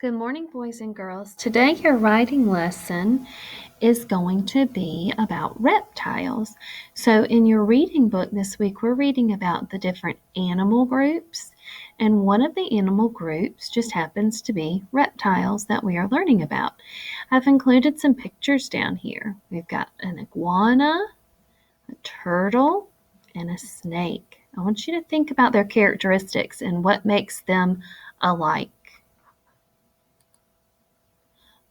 Good morning, boys and girls. Today, your writing lesson is going to be about reptiles. So, in your reading book this week, we're reading about the different animal groups, and one of the animal groups just happens to be reptiles that we are learning about. I've included some pictures down here. We've got an iguana, a turtle, and a snake. I want you to think about their characteristics and what makes them alike.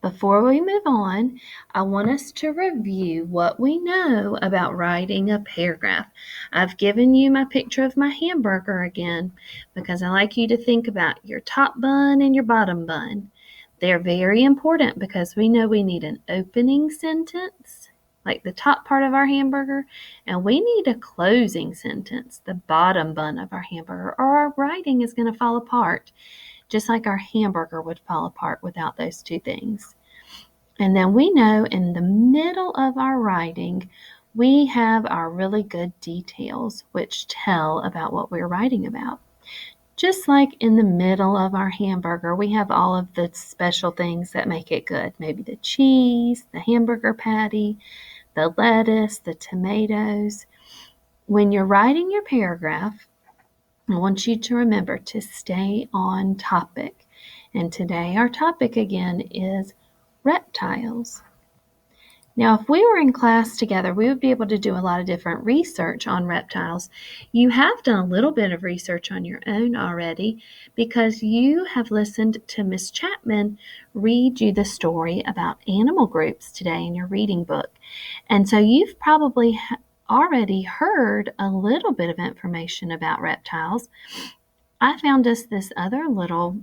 Before we move on, I want us to review what we know about writing a paragraph. I've given you my picture of my hamburger again because I like you to think about your top bun and your bottom bun. They're very important because we know we need an opening sentence, like the top part of our hamburger, and we need a closing sentence, the bottom bun of our hamburger, or our writing is going to fall apart, just like our hamburger would fall apart without those two things. And then we know in the middle of our writing, we have our really good details, which tell about what we're writing about. Just like in the middle of our hamburger, we have all of the special things that make it good. Maybe the cheese, the hamburger patty, the lettuce, the tomatoes. When you're writing your paragraph, I want you to remember to stay on topic. And today our topic again is reptiles. Now, if we were in class together, we would be able to do a lot of different research on reptiles. You have done a little bit of research on your own already because you have listened to Miss Chapman read you the story about animal groups today in your reading book. And so you've probably already heard a little bit of information about reptiles. I found us this other little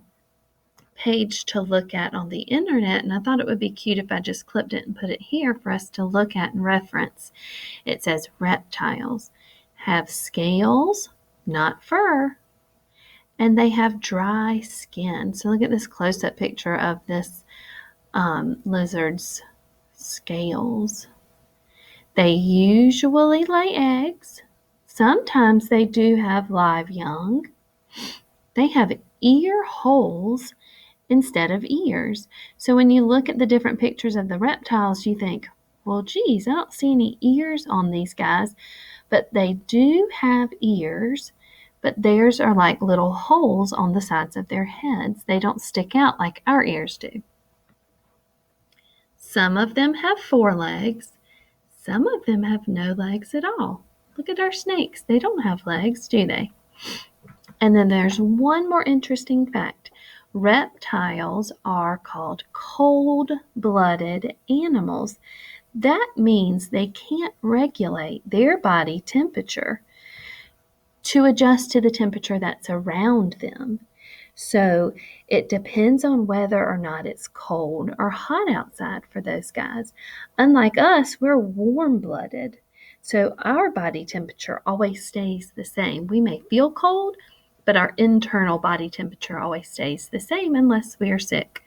page to look at on the internet, and I thought it would be cute if I just clipped it and put it here for us to look at and reference. It says reptiles have scales, not fur, and they have dry skin. So look at this close-up picture of this lizard's scales. They usually lay eggs. Sometimes they do have live young. They have ear holes instead of ears. So when you look at the different pictures of the reptiles, you think, well, geez, I don't see any ears on these guys, but they do have ears, but theirs are like little holes on the sides of their heads. They don't stick out like our ears do. Some of them have 4 legs. Some of them have no legs at all. Look at our snakes. They don't have legs, do they? And then there's one more interesting fact. Reptiles are called cold-blooded animals. That means they can't regulate their body temperature to adjust to the temperature that's around them. So it depends on whether or not it's cold or hot outside for those guys. Unlike us, we're warm-blooded. So our body temperature always stays the same. We may feel cold, but our internal body temperature always stays the same unless we are sick.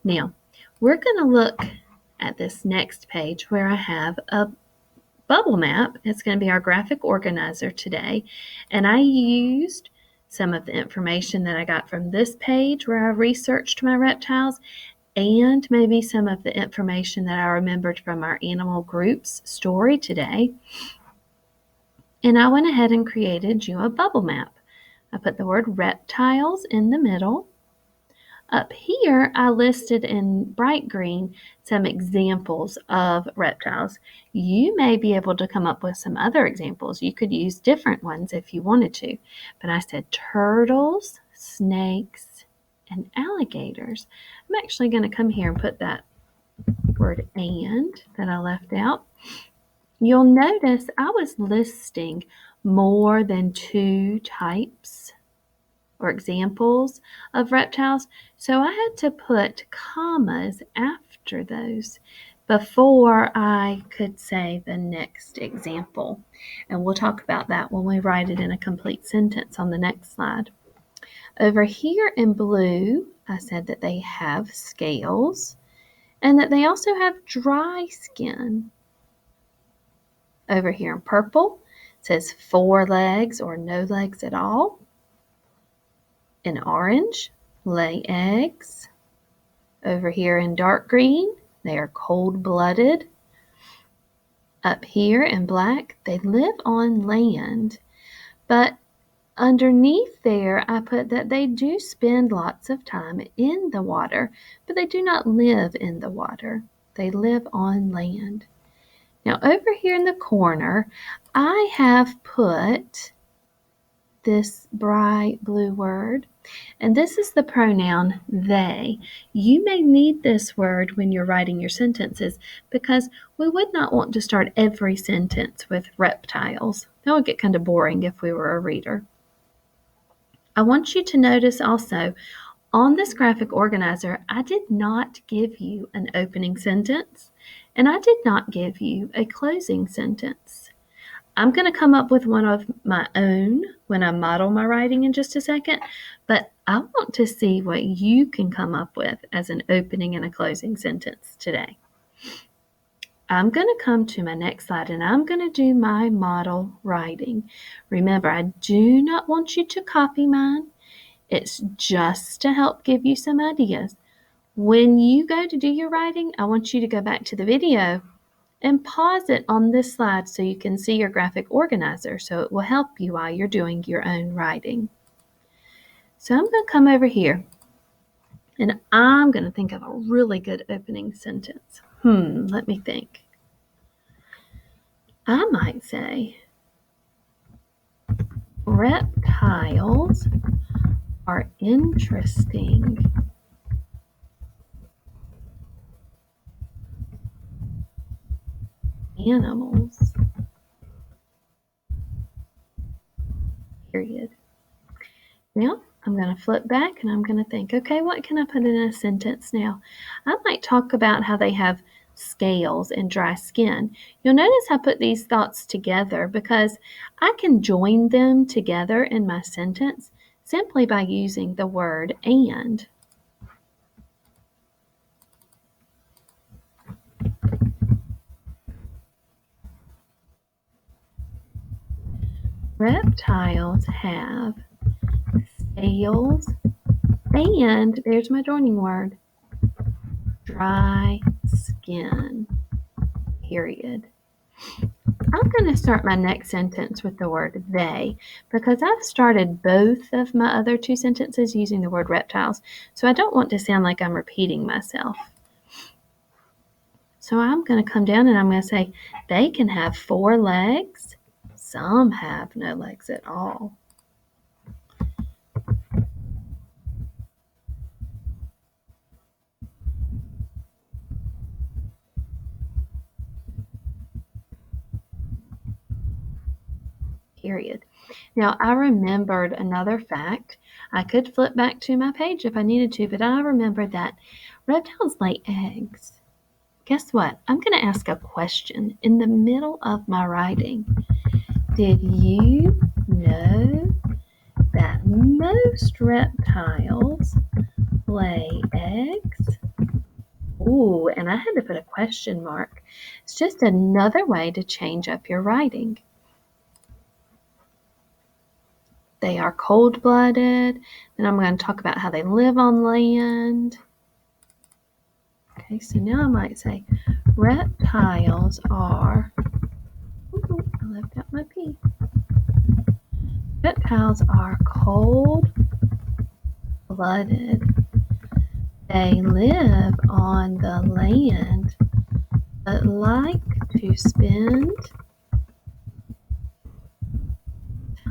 Now, we're going to look at this next page where I have a bubble map. It's going to be our graphic organizer today, and I used some of the information that I got from this page where I researched my reptiles and maybe some of the information that I remembered from our animal groups story today. And I went ahead and created you a bubble map. I put the word reptiles in the middle. Up here, I listed in bright green some examples of reptiles. You may be able to come up with some other examples. You could use different ones if you wanted to. But I said turtles, snakes, and alligators. I'm actually going to come here and put that word "and" that I left out. You'll notice I was listing more than 2 types or examples of reptiles, so I had to put commas after those before I could say the next example. And we'll talk about that when we write it in a complete sentence on the next slide. Over here in blue, I said that they have scales and that they also have dry skin. Over here in purple, it says 4 legs or no legs at all. In orange, lay eggs. Over here in dark green, they are cold-blooded. Up here in black, they live on land. But underneath there, I put that they do spend lots of time in the water, but they do not live in the water. They live on land. Now over here in the corner, I have put this bright blue word, and this is the pronoun they. You may need this word when you're writing your sentences because we would not want to start every sentence with reptiles. That would get kind of boring if we were a reader. I want you to notice also on this graphic organizer, I did not give you an opening sentence and I did not give you a closing sentence. I'm going to come up with one of my own when I model my writing in just a second, but I want to see what you can come up with as an opening and a closing sentence today. I'm going to come to my next slide and I'm going to do my model writing. Remember, I do not want you to copy mine. It's just to help give you some ideas. When you go to do your writing, I want you to go back to the video and pause it on this slide so you can see your graphic organizer, so it will help you while you're doing your own writing. So I'm going to come over here and I'm going to think of a really good opening sentence. Let me think. I might say, reptiles are interesting animals, period. Now, I'm going to flip back and I'm going to think, okay, what can I put in a sentence now? I might talk about how they have scales and dry skin. You'll notice I put these thoughts together because I can join them together in my sentence simply by using the word and. Reptiles have scales and, there's my joining word, dry skin, period. I'm going to start my next sentence with the word they because I've started both of my other two sentences using the word reptiles, so I don't want to sound like I'm repeating myself. So I'm going to come down and I'm going to say they can have 4 legs. Some have no legs at all. Period. Now, I remembered another fact. I could flip back to my page if I needed to, but I remembered that reptiles lay eggs. Guess what? I'm going to ask a question in the middle of my writing. Did you know that most reptiles lay eggs? Ooh, and I had to put a question mark. It's just another way to change up your writing. They are cold-blooded. Then I'm going to talk about how they live on land. Okay, so now I might say reptiles are, I left out my P. Reptiles are cold-blooded. They live on the land, but like to spend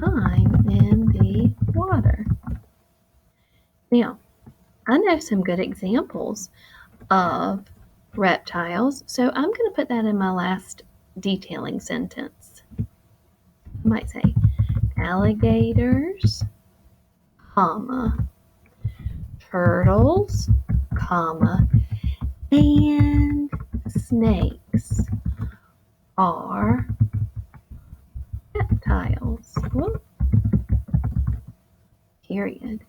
time in the water. Now, I know some good examples of reptiles, so I'm going to put that in my last detailing sentence. I might say alligators, comma, turtles, comma, and snakes are reptiles. Whoop. Period.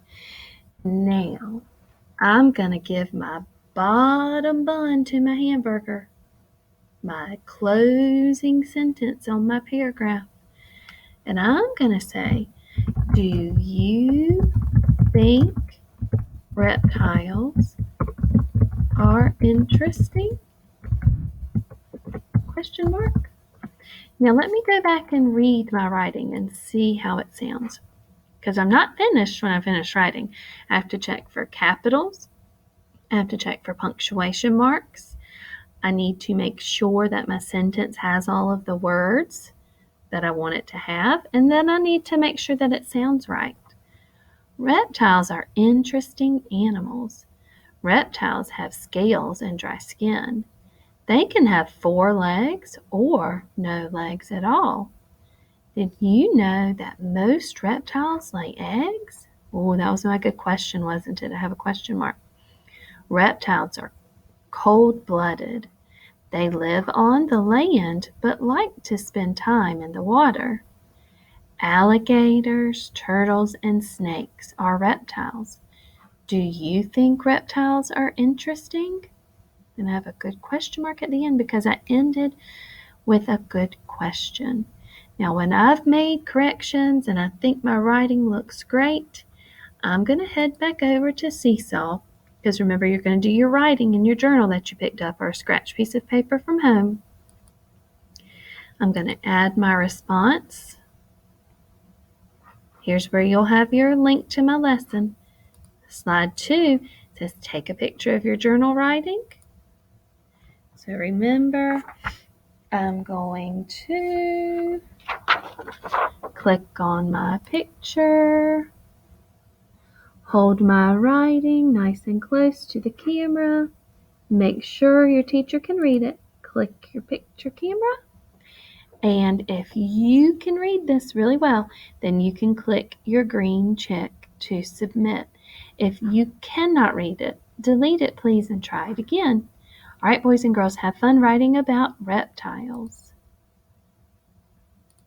Now, I'm going to give my bottom bun to my hamburger, my closing sentence on my paragraph. And I'm going to say, do you think reptiles interesting? Question mark. Now let me go back and read my writing and see how it sounds. Because I'm not finished when I finish writing. I have to check for capitals. I have to check for punctuation marks. I need to make sure that my sentence has all of the words that I want it to have. And then I need to make sure that it sounds right. Reptiles are interesting animals. Reptiles have scales and dry skin. They can have 4 legs or no legs at all. Did you know that most reptiles lay eggs? Oh, that was my good question, wasn't it? I have a question mark. Reptiles are cold-blooded. They live on the land but like to spend time in the water. Alligators, turtles, and snakes are reptiles. Do you think reptiles are interesting? And I have a good question mark at the end because I ended with a good question. Now, when I've made corrections and I think my writing looks great, I'm going to head back over to Seesaw, because remember, you're going to do your writing in your journal that you picked up or a scratch piece of paper from home. I'm going to add my response. Here's where you'll have your link to my lesson. Slide 2 says take a picture of your journal writing. So remember, I'm going to click on my picture, hold my writing nice and close to the camera, make sure your teacher can read it, click your picture camera, and if you can read this really well, then you can click your green check to submit. If you cannot read it, delete it please and try it again. All right, boys and girls, have fun writing about reptiles.